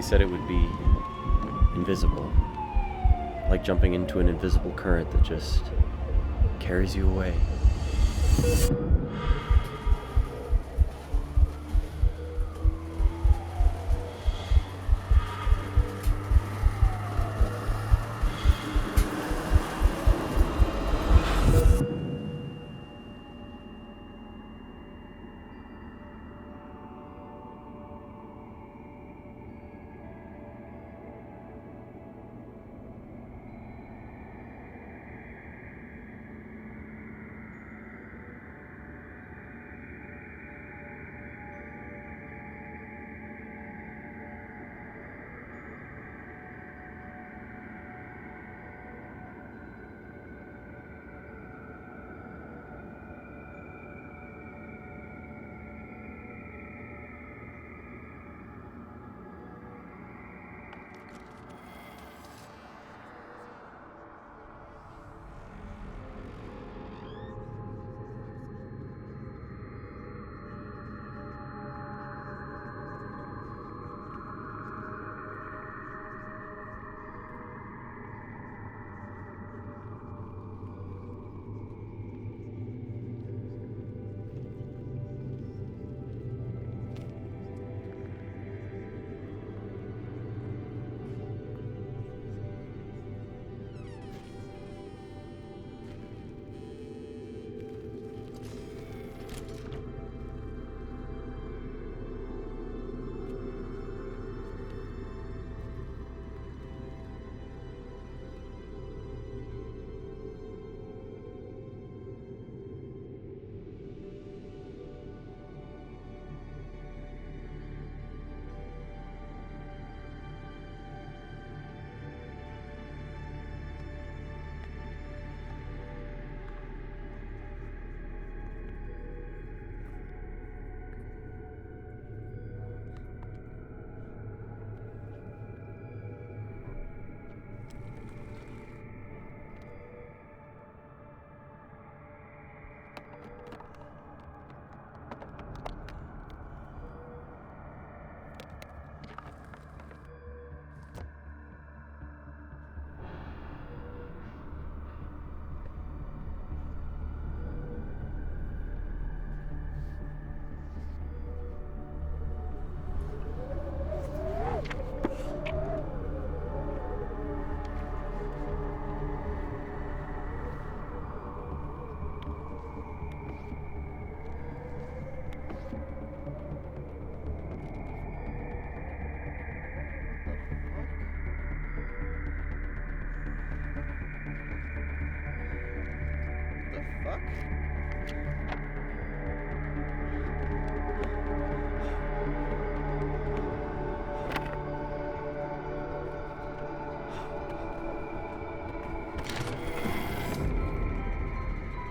said it would be invisible. Like jumping into an invisible current that just carries you away.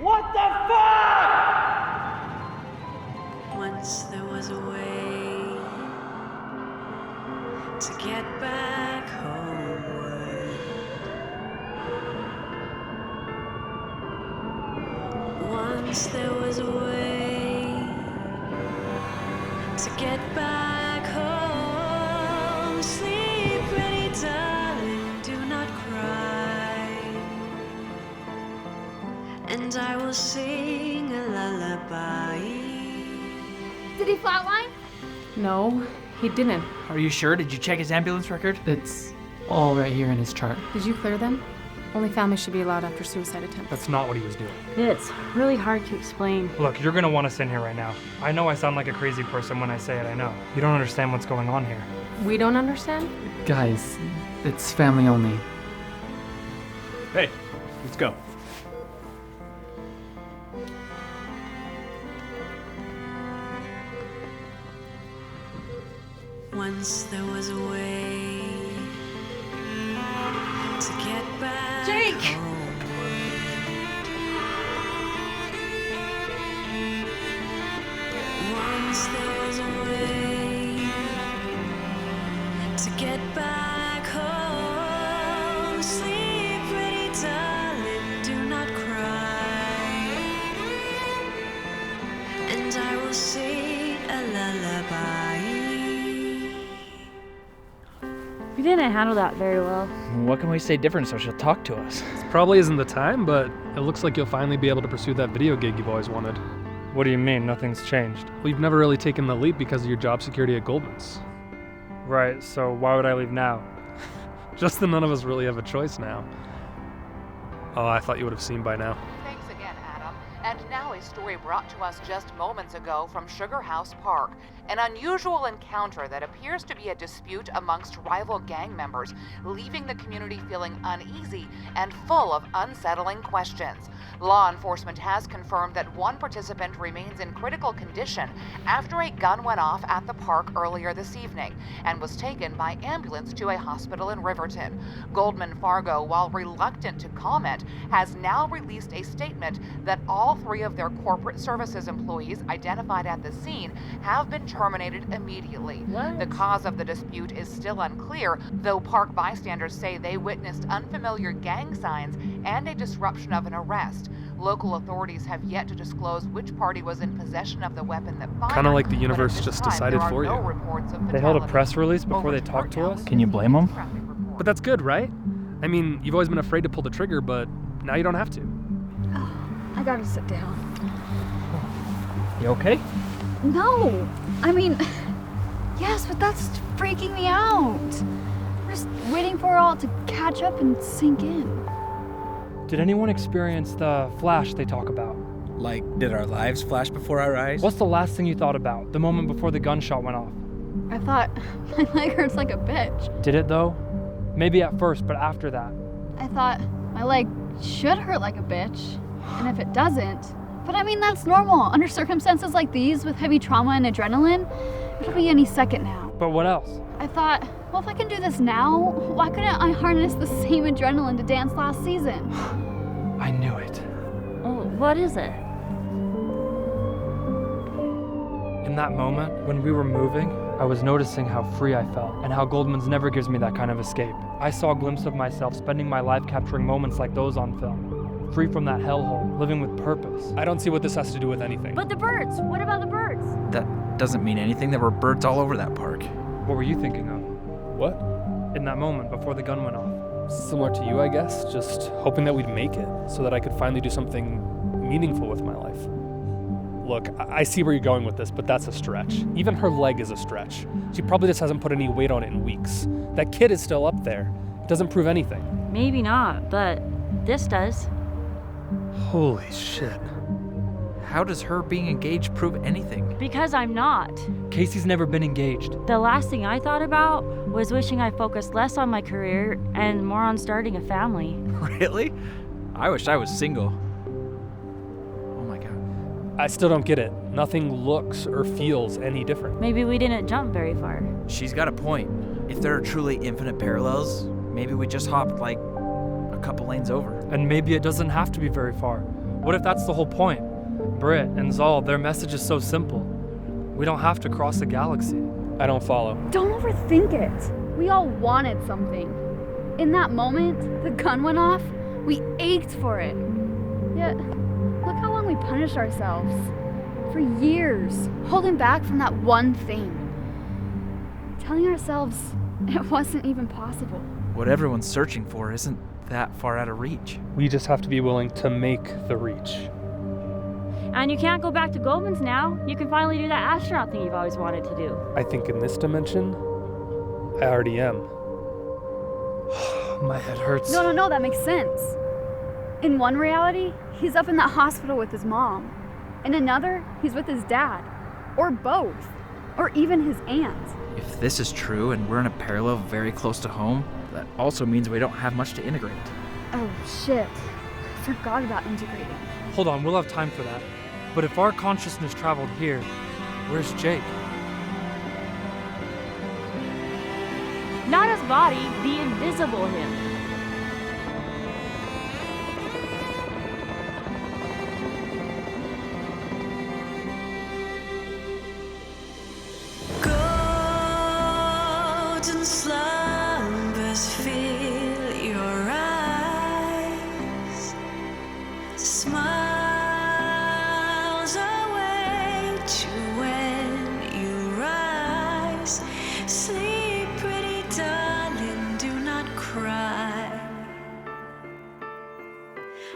What the fuck? Once there was a way to get back homeward. Once there was a way to get back home. Sleep ready, darling, do not cry. And I will sing a lullaby. Did he flatline? No, he didn't. Are you sure? Did you check his ambulance record? It's all right here in his chart. Did you clear them? Only families should be allowed after suicide attempts. That's not what he was doing. It's really hard to explain. Look, you're gonna want us in here right now. I know I sound like a crazy person when I say it, I know. You don't understand what's going on here. We don't understand? Guys, it's family only. Hey, let's go. Once there was a way to get back Jake! homeward. Once there was a way to get back home. Sleep ready, darling, do not cry. And I will sing a lullaby. didn't handle that very well. What can we say different so she'll talk to us? This probably isn't the time, but it looks like you'll finally be able to pursue that video gig you've always wanted. What do you mean, nothing's changed? Well, you've never really taken the leap because of your job security at Goldman's. Right, so why would I leave now? Just that none of us really have a choice now. Oh, I thought you would have seen by now. Thanks again, Adam. And now a story brought to us just moments ago from Sugar House Park. An unusual encounter that appears to be a dispute amongst rival gang members, leaving the community feeling uneasy and full of unsettling questions. Law enforcement has confirmed that one participant remains in critical condition after a gun went off at the park earlier this evening and was taken by ambulance to a hospital in Riverton. Goldman Fargo, while reluctant to comment, has now released a statement that all 3 of their corporate services employees identified at the scene have been terminated immediately. What? The cause of the dispute is still unclear, though park bystanders say they witnessed unfamiliar gang signs and a disruption of an arrest. Local authorities have yet to disclose which party was in possession of the weapon that fired. Kind of like the but universe at this just time, decided there are for no you. reports of They held a fatalities. press release before Over they to talked to Mark us? Can you blame them? Traffic report. But that's good, right? I mean, you've always been afraid to pull the trigger, but now you don't have to. I gotta sit down. You okay? No! I mean, yes, but that's freaking me out. We're just waiting for it all to catch up and sink in. Did anyone experience the flash they talk about? Like, did our lives flash before our eyes? What's the last thing you thought about, the moment before the gunshot went off? I thought my leg hurts like a bitch. Did it though? Maybe at first, but after that. I thought my leg should hurt like a bitch. And if it doesn't, but I mean, that's normal. Under circumstances like these with heavy trauma and adrenaline, it'll be any second now. But what else? I thought, well, if I can do this now, why couldn't I harness the same adrenaline to dance last season? I knew it. Oh, what is it? In that moment, when we were moving, I was noticing how free I felt and how Goldman's never gives me that kind of escape. I saw a glimpse of myself spending my life capturing moments like those on film, free from that hellhole, living with purpose. I don't see what this has to do with anything. But the birds! What about the birds? That doesn't mean anything. There were birds all over that park. What were you thinking of? What? In that moment before the gun went off? Similar to you, I guess. Just hoping that we'd make it so that I could finally do something meaningful with my life. Look, I see where you're going with this, but that's a stretch. Even her leg is a stretch. She probably just hasn't put any weight on it in weeks. That kid is still up there. It doesn't prove anything. Maybe not, but this does. Holy shit. How does her being engaged prove anything? Because I'm not. Casey's never been engaged. The last thing I thought about was wishing I focused less on my career and more on starting a family. Really? I wish I was single. Oh my god. I still don't get it. Nothing looks or feels any different. Maybe we didn't jump very far. She's got a point. If there are truly infinite parallels, maybe we just hopped like a couple lanes over. And maybe it doesn't have to be very far. What if that's the whole point? Britt and Zal, their message is so simple. We don't have to cross the galaxy. I don't follow. Don't overthink it. We all wanted something. In that moment, the gun went off. We ached for it. Yet, look how long we punished ourselves. For years, holding back from that one thing. Telling ourselves it wasn't even possible. What everyone's searching for isn't that far out of reach. We just have to be willing to make the reach. And you can't go back to Goldman's now. You can finally do that astronaut thing you've always wanted to do. I think in this dimension, I already am. My head hurts. No, that makes sense. In one reality, he's up in that hospital with his mom. In another, he's with his dad. Or both. Or even his aunt. If this is true and we're in a parallel very close to home, that also means we don't have much to integrate. Oh shit. I forgot about integrating. Hold on, we'll have time for that. But if our consciousness traveled here, where's Jake? Not his body, the invisible him. Golden slumbers fill your eyes. Smiles await you when you rise. Sleep, pretty darling, do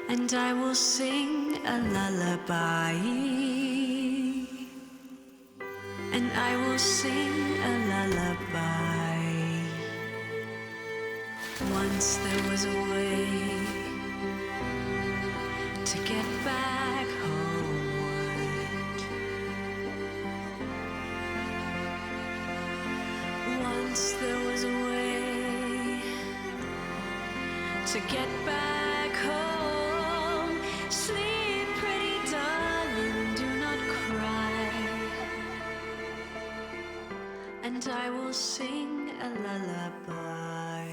and I will sing a lullaby. And I will sing a lullaby. Once there was a way to get back homeward. Once there was a way to get back home. Sleep, pretty darling, do not cry. And I will sing a lullaby.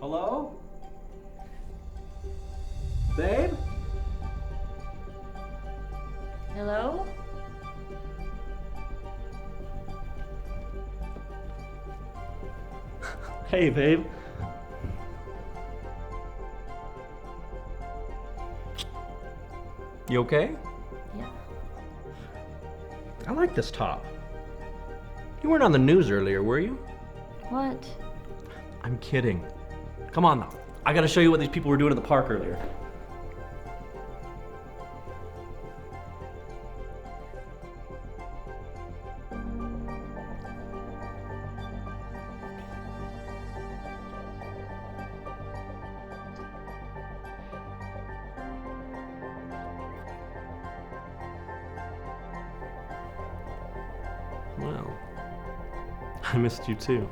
Hello? Babe? Hello? Hey, babe. You okay? Yeah. I like this top. You weren't on the news earlier, were you? What? I'm kidding. Come on now. I gotta show you what these people were doing at the park earlier. Well, I missed you too.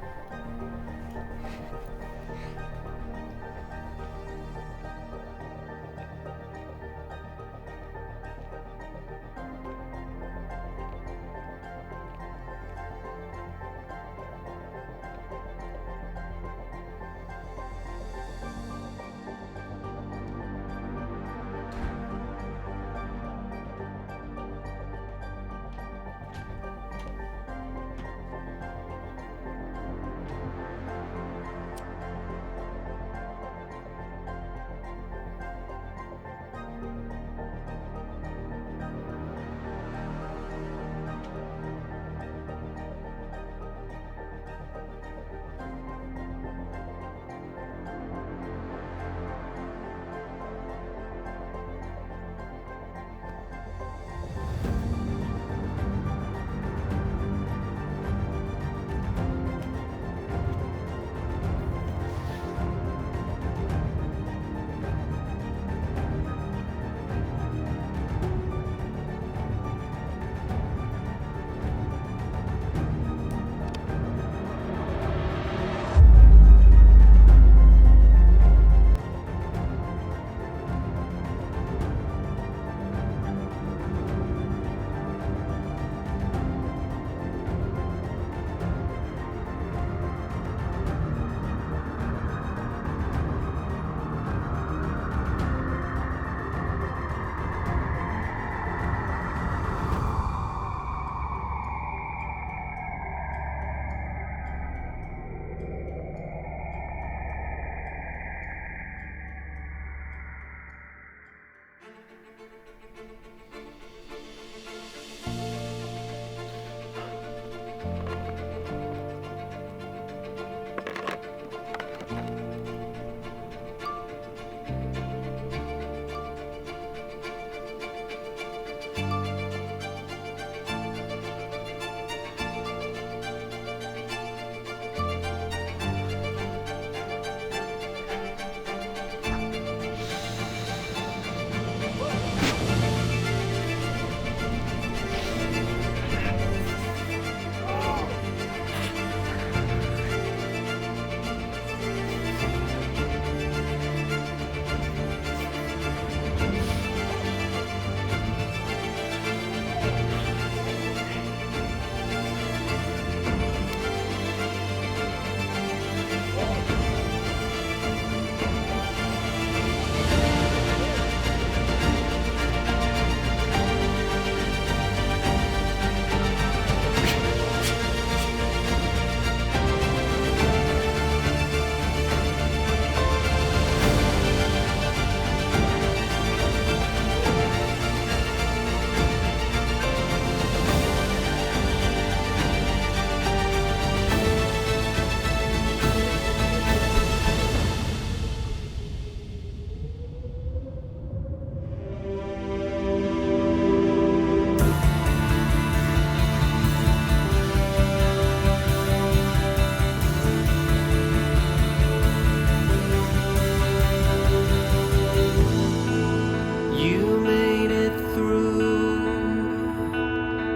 You made it through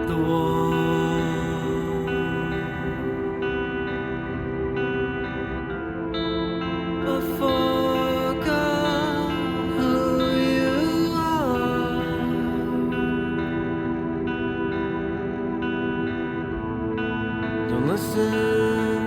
the wall. But forgot who you are. Don't listen